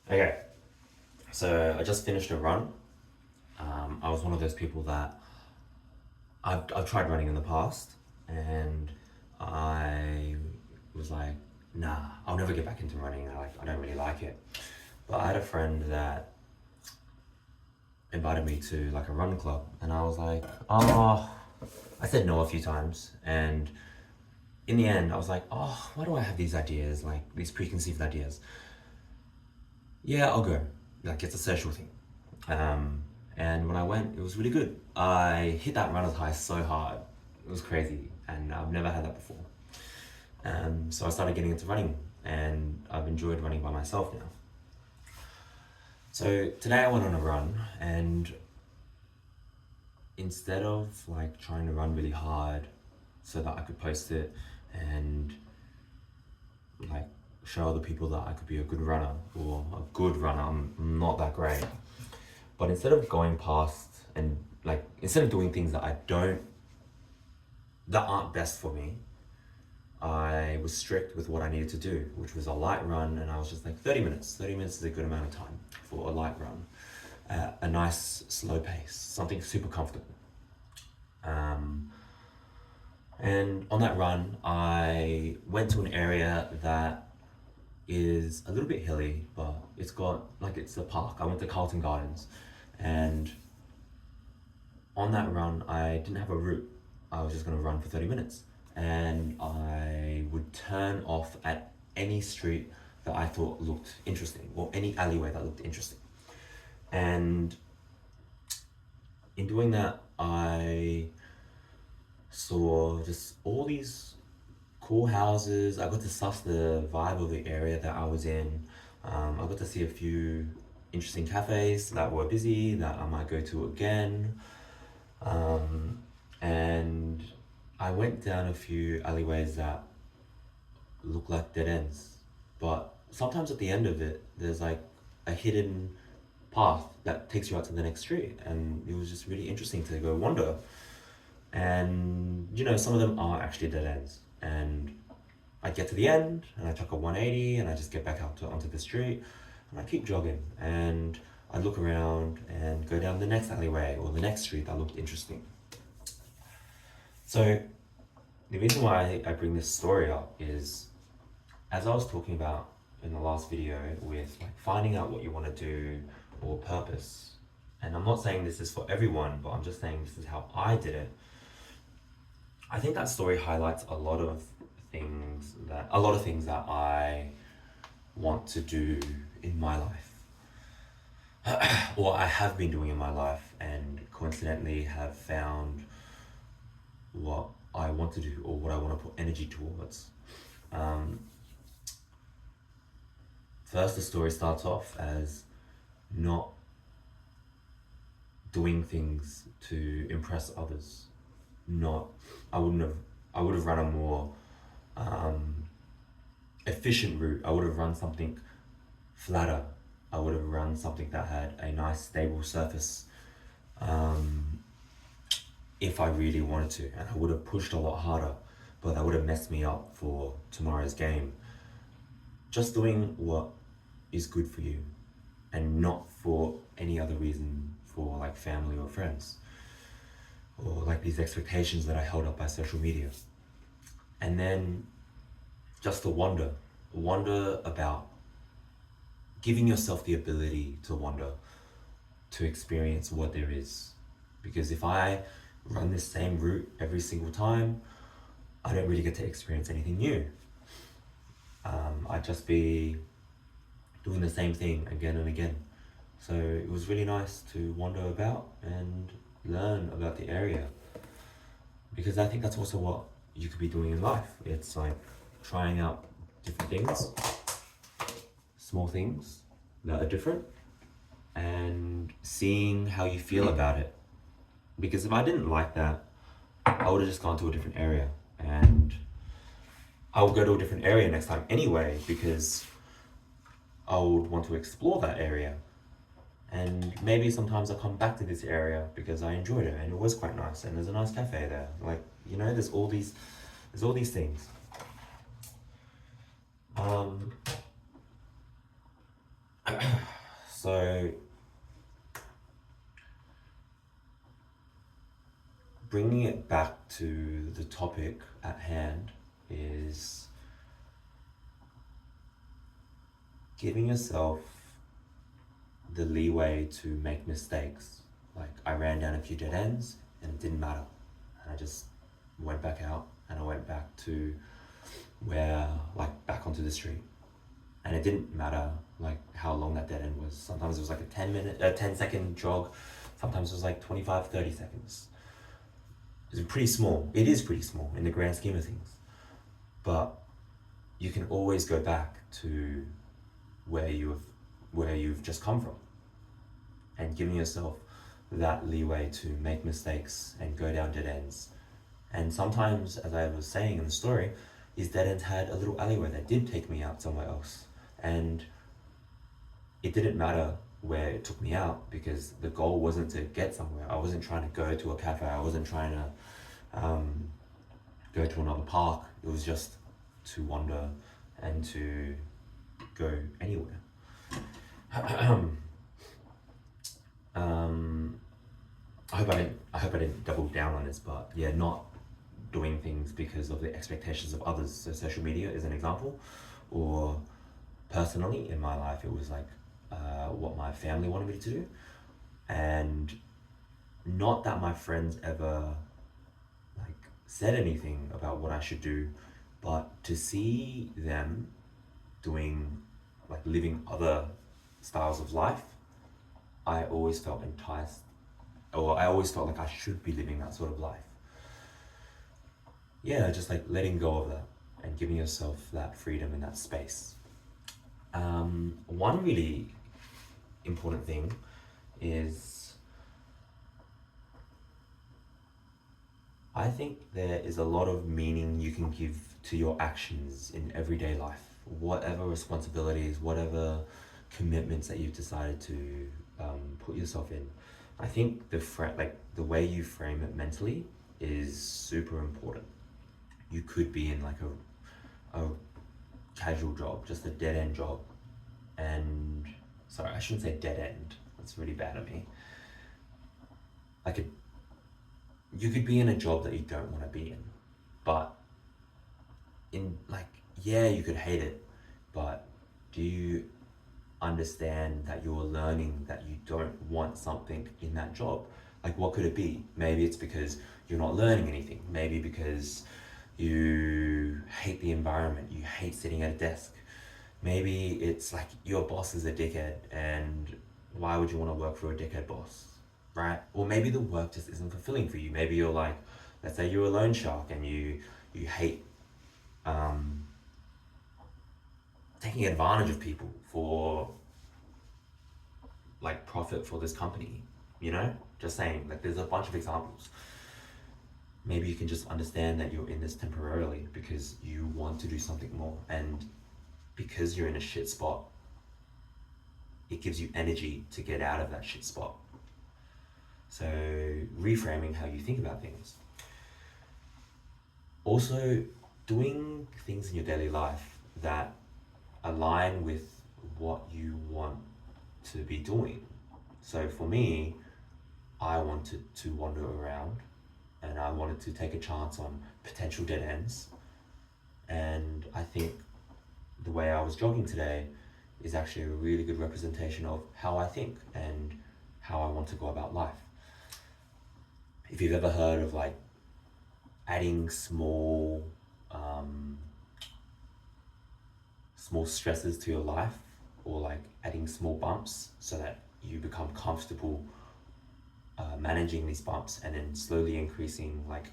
Okay, so I just finished a run. I was one of those people that I've tried running in the past, and I was like, nah, I'll never get back into running. I don't really like it. But I had a friend that invited me to like a run club, and I was like, oh, I said no a few times, and in the end, I was like, oh, why do I have these ideas, like these preconceived ideas? Yeah, I'll go. Like it's a social thing. Um, and when I went, it was really good. I hit that runner's high so hard. It was crazy, and I've never had that before. So I started getting into running, and I've enjoyed running by myself now. So today I went on a run, and instead of like trying to run really hard so that I could post it and like show other people that I could be a good runner or a good runner, I'm not that great. But instead of going past and like instead of doing things that that aren't best for me, I was strict with what I needed to do, which was a light run, and I was just like 30 minutes. 30 minutes is a good amount of time for a light run. A nice slow pace, something super comfortable. Um, and on that run, I went to an area that is a little bit hilly, but it's a park. I went to Carlton Gardens, and on that run, I didn't have a route. I was just gonna run for 30 minutes. And I would turn off at any street that I thought looked interesting, or any alleyway that looked interesting. And in doing that, I saw just all these cool houses. I got to suss the vibe of the area that I was in. I got to see a few interesting cafes that were busy that I might go to again. Um, and I went down a few alleyways that look like dead ends, but sometimes at the end of it, there's like a hidden path that takes you out to the next street, and it was just really interesting to go wander. And some of them are actually dead ends, and I get to the end, and I took a 180, and I just get back onto the street, and I keep jogging, and I look around and go down the next alleyway or the next street that looked interesting. So the reason why I bring this story up is, as I was talking about in the last video, with like finding out what you want to do or purpose, and I'm not saying this is for everyone, but I'm just saying this is how I did it. I think that story highlights a lot of things that I want to do in my life, or I have been doing in my life, and coincidentally have found what I want to do or what I want to put energy towards. Um, First, the story starts off as not doing things to impress others. Not, I wouldn't have, I would have run a more um, efficient route. I would have run something flatter. I would have run something that had a nice stable surface um, if I really wanted to, and I would have pushed a lot harder, but that would have messed me up for tomorrow's game. Just doing what is good for you and not for any other reason, for like family or friends, or like these expectations that are held up by social media. And then just to wonder about giving yourself the ability to wonder, to experience what there is. Because if I run this same route every single time, I don't really get to experience anything new. I'd just be doing the same thing again and again. So it was really nice to wander about and learn about the area, because I think that's also what you could be doing in life. It's like trying out different things, small things that are different, and seeing how you feel about it. Because if I didn't like that, I would have just gone to a different area, and I will go to a different area next time anyway, because I would want to explore that area. And maybe sometimes I'll come back to this area because I enjoyed it and it was quite nice, and there's a nice cafe there. Like, there's all these things. Um, So bringing it back to the topic at hand is giving yourself the leeway to make mistakes. Like, I ran down a few dead ends and it didn't matter. And I just went back out and I went back to back onto the street. And it didn't matter like how long that dead end was. Sometimes it was like a 10-second jog. Sometimes it was like 25, 30 seconds. It's pretty small. It is pretty small in the grand scheme of things. But you can always go back to where you've just come from, and giving yourself that leeway to make mistakes and go down dead ends. And sometimes, as I was saying in the story, these dead ends had a little alleyway that did take me out somewhere else. And it didn't matter where it took me out, because the goal wasn't to get somewhere. I wasn't trying to go to a cafe. I wasn't trying to go to another park. It was just to wander and to go anywhere. I hope I didn't double down on this, but yeah, not doing things because of the expectations of others. So social media is an example, or personally in my life, it was like what my family wanted me to do, and not that my friends ever like said anything about what I should do, but to see them doing like living other styles of life, I always felt enticed, or I always felt like I should be living that sort of life. Yeah, just like letting go of that and giving yourself that freedom and that space. One really important thing is, I think there is a lot of meaning you can give to your actions in everyday life. Whatever responsibilities, whatever commitments that you've decided to put yourself in. I think the way you frame it mentally is super important. You could be in like a casual job, just a dead end job, and sorry, I shouldn't say dead end. That's really bad of me. You could be in a job that you don't want to be in, but yeah, you could hate it, but do you understand that you're learning that you don't want something in that job? Like, what could it be? Maybe it's because you're not learning anything. Maybe because you hate the environment, you hate sitting at a desk. Maybe it's like your boss is a dickhead, and why would you want to work for a dickhead boss, right? Or maybe the work just isn't fulfilling for you. Maybe you're like, let's say you're a loan shark and you hate taking advantage of people for like profit for this company, just saying, like, there's a bunch of examples. Maybe you can just understand that you're in this temporarily because you want to do something more, and because you're in a shit spot, it gives you energy to get out of that shit spot. So reframing how you think about things. Also, doing things in your daily life that align with what you want to be doing. So for me, I wanted to wander around and I wanted to take a chance on potential dead ends. And I think the way I was jogging today is actually a really good representation of how I think and how I want to go about life. If you've ever heard of like adding small stresses to your life, or like adding small bumps so that you become comfortable managing these bumps, and then slowly increasing like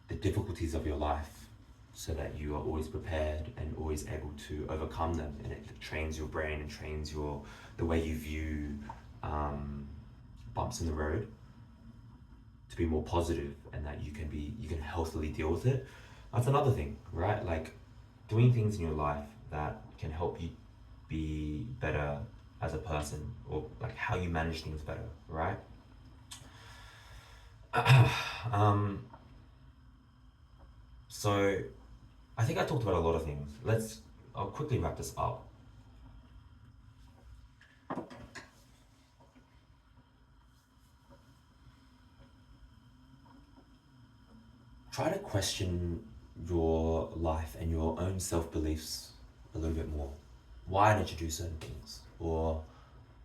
the difficulties of your life so that you are always prepared and always able to overcome them, and it trains your brain and trains the way you view bumps in the road to be more positive, and that you can healthily deal with it. That's another thing, right? Like doing things in your life that can help you be better as a person, or like how you manage things better, right? So I think I talked about a lot of things. I'll quickly wrap this up. try to question your life and your own self-beliefs a little bit more. Why don't you do certain things? Or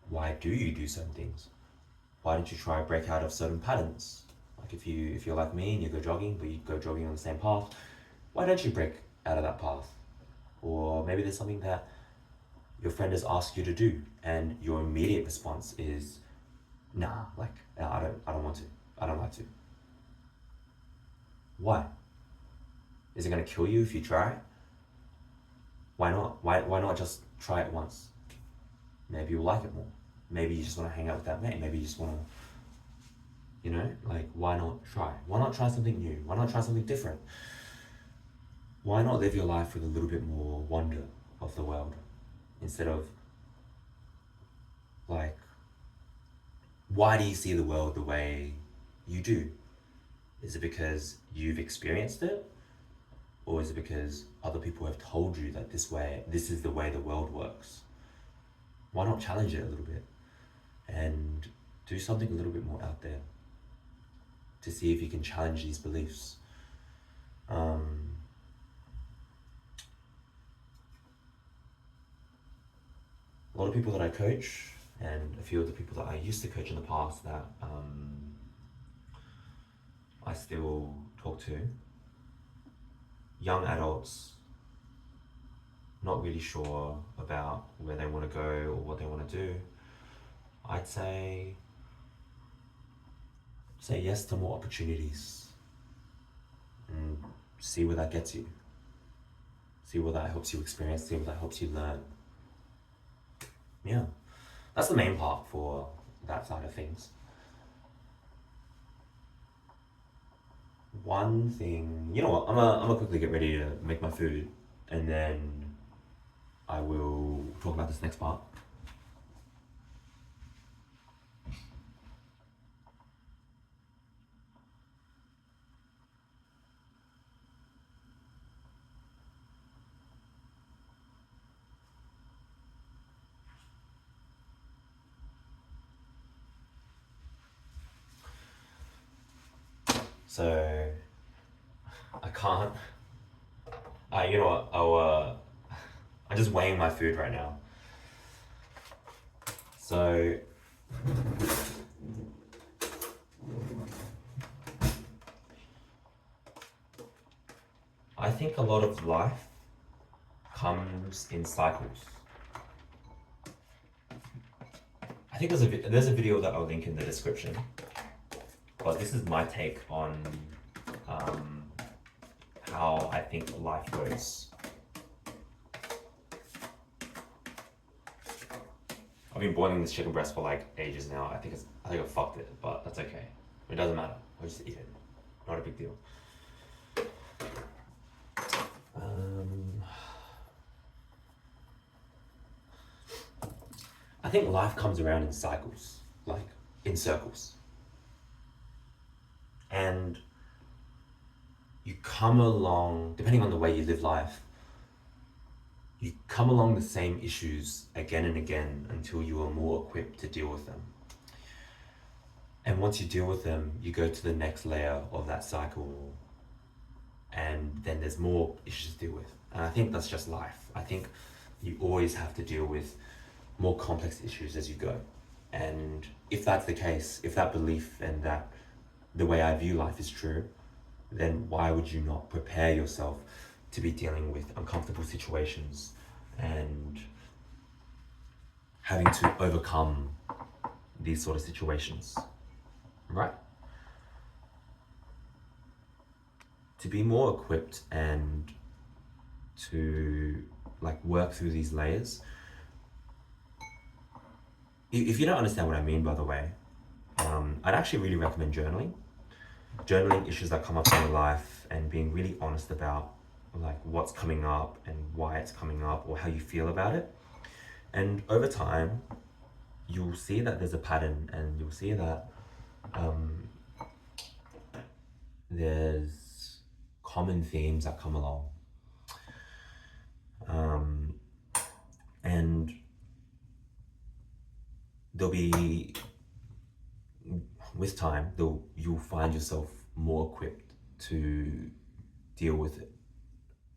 why do you do certain things? Why don't you try to break out of certain patterns? Like if you're like me and you go jogging, but you go jogging on the same path, why don't you break out of that path? Or maybe there's something that your friend has asked you to do and your immediate response is, nah, like I don't want to. I don't like to. Why? Is it gonna kill you if you try? Why not? Why not just try it once? Maybe you'll like it more. Maybe you just want to hang out with that mate. Maybe you just want to, like, why not try? Why not try something new? Why not try something different? Why not live your life with a little bit more wonder of the world instead of, like, why do you see the world the way you do? Is it because you've experienced it? Or is it because other people have told you that this is the way the world works? Why not challenge it a little bit and do something a little bit more out there to see if you can challenge these beliefs? A lot of people that I coach and a few of the people that I used to coach in the past that I still talk to, young adults, not really sure about where they want to go or what they want to do, I'd say yes to more opportunities and see where that gets you. See where that helps you experience, see where that helps you learn. Yeah, that's the main part for that side of things. One thing, you know what, I'm gonna quickly get ready to make my food and then I will talk about this next part. So, I can't, you know what, I'm just weighing my food right now. So, I think a lot of life comes in cycles. I think there's a video that I'll link in the description, but this is my take on how I think life goes. I've been boiling this chicken breast for like ages now. I think I fucked it, but that's okay. It doesn't matter. I'll just eat it. Not a big deal. I think life comes around in cycles, like in circles. And you come along, depending on the way you live life, you come along the same issues again and again until you are more equipped to deal with them. And once you deal with them, you go to the next layer of that cycle, and then there's more issues to deal with. And I think that's just life. I think you always have to deal with more complex issues as you go. And if that's the case, if that belief and that the way I view life is true, then why would you not prepare yourself to be dealing with uncomfortable situations and having to overcome these sort of situations, right? To be more equipped and to like work through these layers. If you don't understand what I mean, by the way, I'd actually really recommend journaling. Journaling issues that come up in your life and being really honest about like what's coming up and why it's coming up or how you feel about it. And over time, you'll see that there's a pattern and you'll see that there's common themes that come along. And there'll be, with time, you'll find yourself more equipped to deal with it,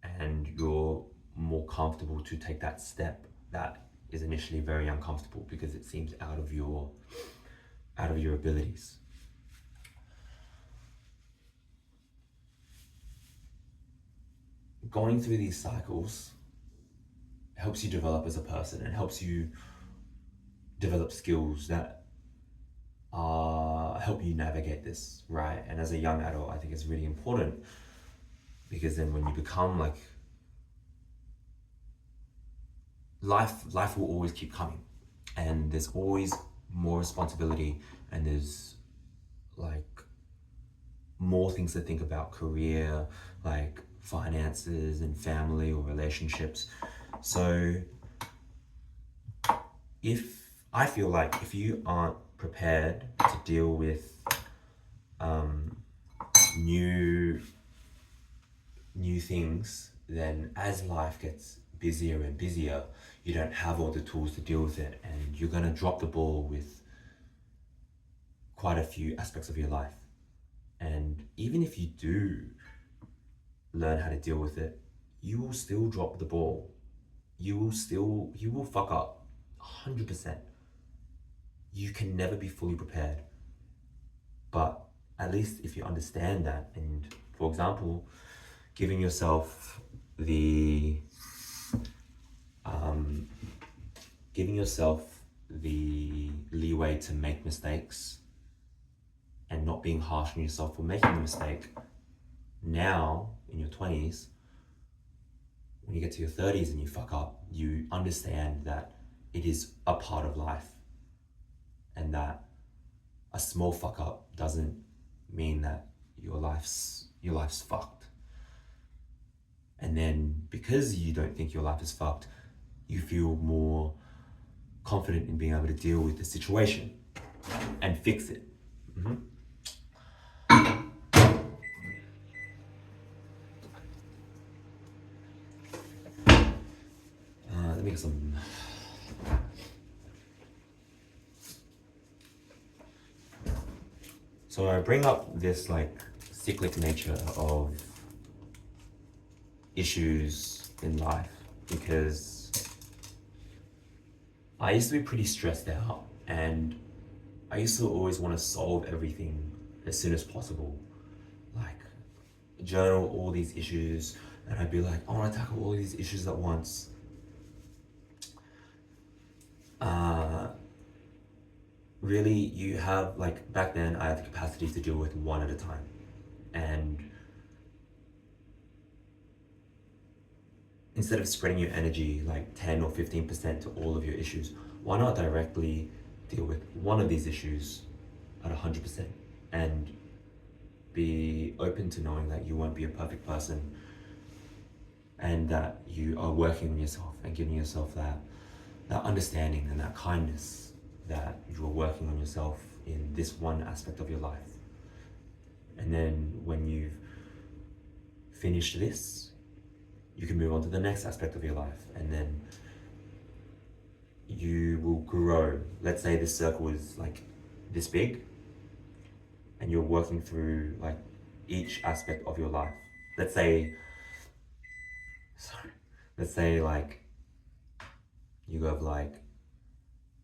and you're more comfortable to take that step that is initially very uncomfortable because it seems out of your abilities. Going through these cycles helps you develop as a person and helps you develop skills that help you navigate this, right? And as a young adult, I think it's really important because then when you become like life will always keep coming, and there's always more responsibility, and there's like more things to think about, career, like finances and family or relationships. So if I feel like if you aren't prepared to deal with new things, then as life gets busier and busier, you don't have all the tools to deal with it, and you're going to drop the ball with quite a few aspects of your life. And even if you do learn how to deal with it, you will still drop the ball. You will fuck up 100%. You can never be fully prepared. But at least if you understand that, and for example, giving yourself the leeway to make mistakes and not being harsh on yourself for making the mistake now in your 20s, when you get to your 30s and you fuck up, you understand that it is a part of life, and that a small fuck up doesn't mean that your life's fucked. And then because you don't think your life is fucked, you feel more confident in being able to deal with the situation and fix it. Let me get some. So I bring up this like cyclic nature of issues in life because I used to be pretty stressed out, and I used to always want to solve everything as soon as possible. Like journal all these issues, and I'd be like, I want to tackle all these issues at once. Really, you have like back then I had the capacity to deal with one at a time, and instead of spreading your energy like 10 or 15% to all of your issues, why not directly deal with one of these issues at 100% and be open to knowing that you won't be a perfect person, and that you are working on yourself and giving yourself that understanding and that kindness that you are working on yourself in this one aspect of your life. And then when you've finished this, you can move on to the next aspect of your life, and then you will grow. Let's say this circle is like this big, and you're working through like each aspect of your life. Let's say like you have like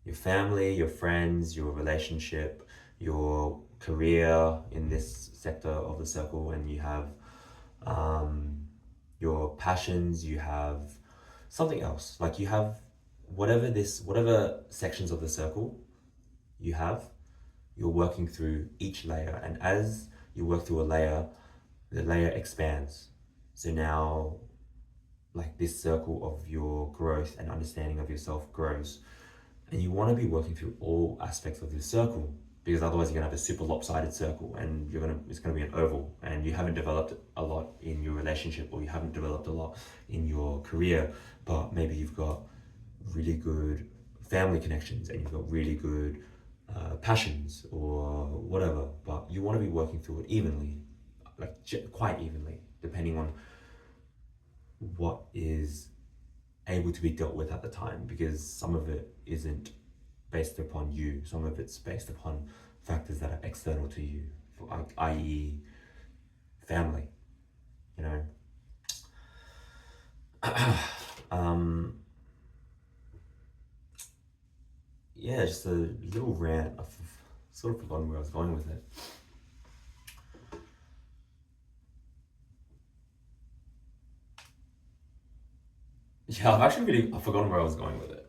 your family, your friends, your relationship, your career in this sector of the circle, and you have your passions, you have something else. Like you have whatever sections of the circle you have, you're working through each layer, and as you work through a layer, the layer expands. So now like this circle of your growth and understanding of yourself grows, and you want to be working through all aspects of this circle, because otherwise you're gonna have a super lopsided circle, and it's gonna be an oval, and you haven't developed a lot in your relationship, or you haven't developed a lot in your career, but maybe you've got really good family connections and you've got really good passions or whatever, but you want to be working through it evenly, like quite evenly, depending on what is able to be dealt with at the time, because some of it isn't based upon you, some of it's based upon factors that are external to you, i.e. family, you know. Yeah, just a little rant. I've sort of forgotten where I was going with it. Yeah, I've forgotten where I was going with it.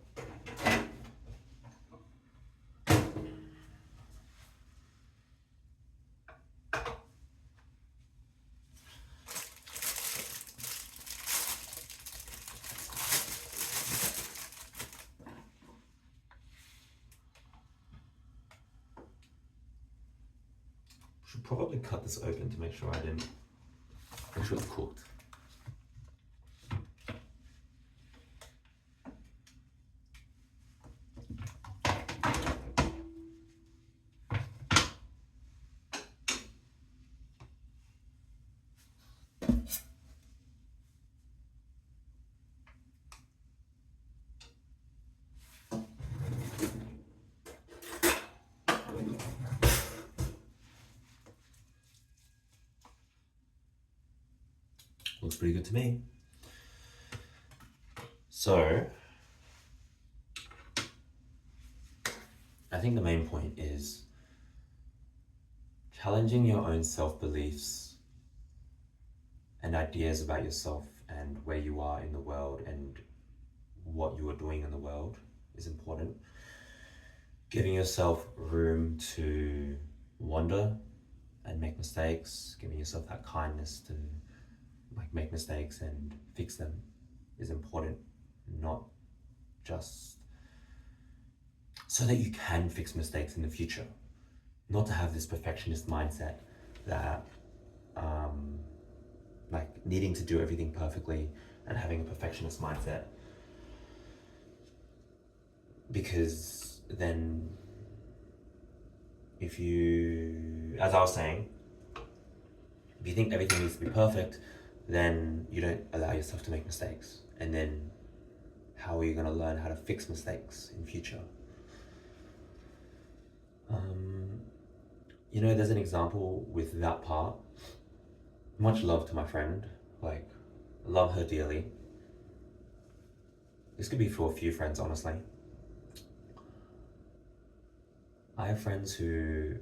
Should probably cut this open to make sure it's cooked. Looks pretty good to me. So, I think the main point is challenging your own self-beliefs and ideas about yourself and where you are in the world and what you are doing in the world is important. Giving yourself room to wonder and make mistakes, giving yourself that kindness to make mistakes and fix them is important, not just so that you can fix mistakes in the future, not to have this perfectionist mindset that needing to do everything perfectly and having a perfectionist mindset, because then if you, as I was saying, if you think everything needs to be perfect, then you don't allow yourself to make mistakes. And then how are you going to learn how to fix mistakes in future? There's an example with that part. Much love to my friend. I love her dearly. This could be for a few friends, honestly. I have friends who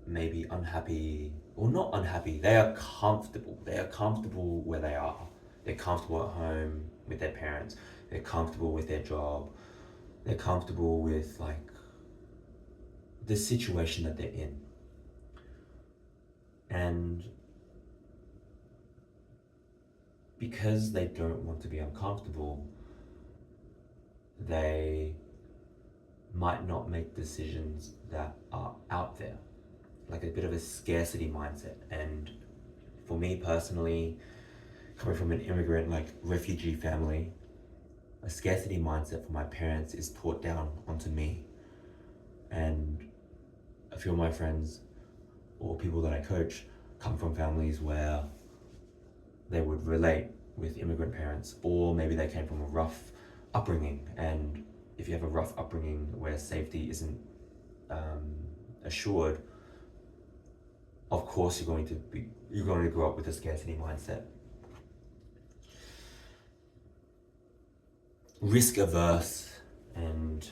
may be unhappy, or not unhappy, they are comfortable. They are comfortable where they are. They're comfortable at home with their parents. They're comfortable with their job. They're comfortable with the situation that they're in. And because they don't want to be uncomfortable, they might not make decisions that are out there, like a bit of a scarcity mindset. And for me personally, coming from an immigrant, refugee family, a scarcity mindset for my parents is taught down onto me. And a few of my friends or people that I coach come from families where they would relate with immigrant parents, or maybe they came from a rough upbringing. And if you have a rough upbringing where safety isn't assured, of course you're going to grow up with a scarcity mindset. Risk averse and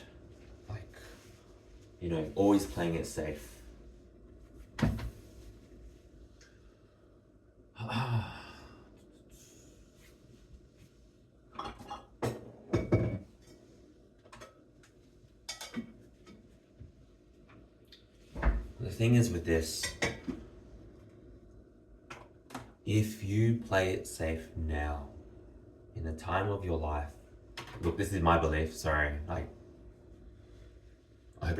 always playing it safe. The thing is with this, if you play it safe now, in the time of your life, look, this is my belief, sorry, I hope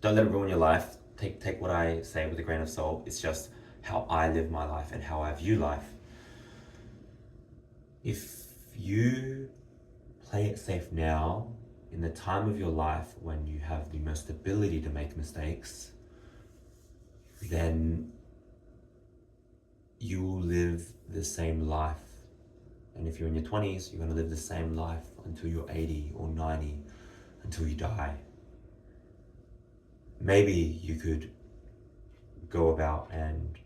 don't let it ruin your life. Take what I say with a grain of salt. It's just how I live my life and how I view life. If you play it safe now, in the time of your life when you have the most ability to make mistakes, then you will live the same life. And if you're in your 20s, you're going to live the same life until you're 80 or 90, until you die. Maybe you could go about and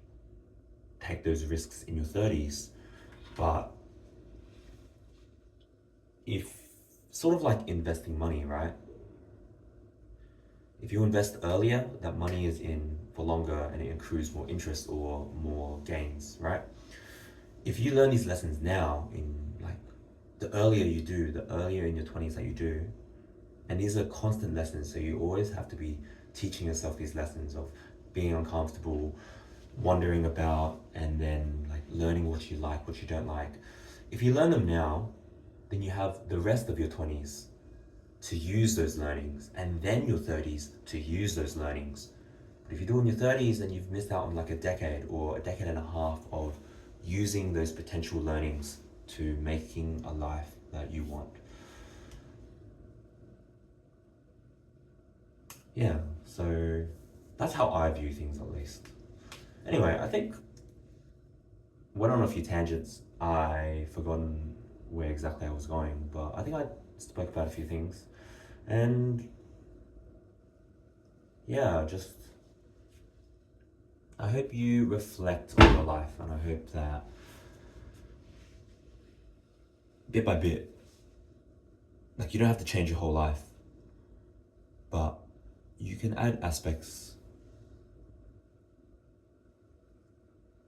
take those risks in your 30s. But if, sort of like investing money, right? If you invest earlier, that money is in for longer and it accrues more interest or more gains, right? If you learn these lessons now, in like the earlier you do, the earlier in your 20s that you do, and these are constant lessons, so you always have to be teaching yourself these lessons of being uncomfortable, wondering about, and then like learning what you like, what you don't like. If you learn them now, then you have the rest of your 20s to use those learnings, and then your 30s to use those learnings. But if you do it in your 30s, then you've missed out on like a decade or a decade and a half of using those potential learnings to making a life that you want. Yeah, so that's how I view things, at least. Anyway, I think went on a few tangents. I forgotten where exactly I was going, but I think I spoke about a few things. And yeah, just I hope you reflect on your life, and I hope that bit by bit, like you don't have to change your whole life, but you can add aspects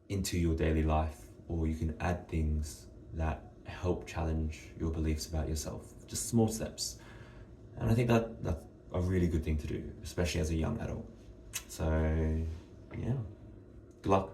into your daily life, or you can add things that help challenge your beliefs about yourself. Just small steps. And I think that that's a really good thing to do, especially as a young adult. So, yeah. Good luck.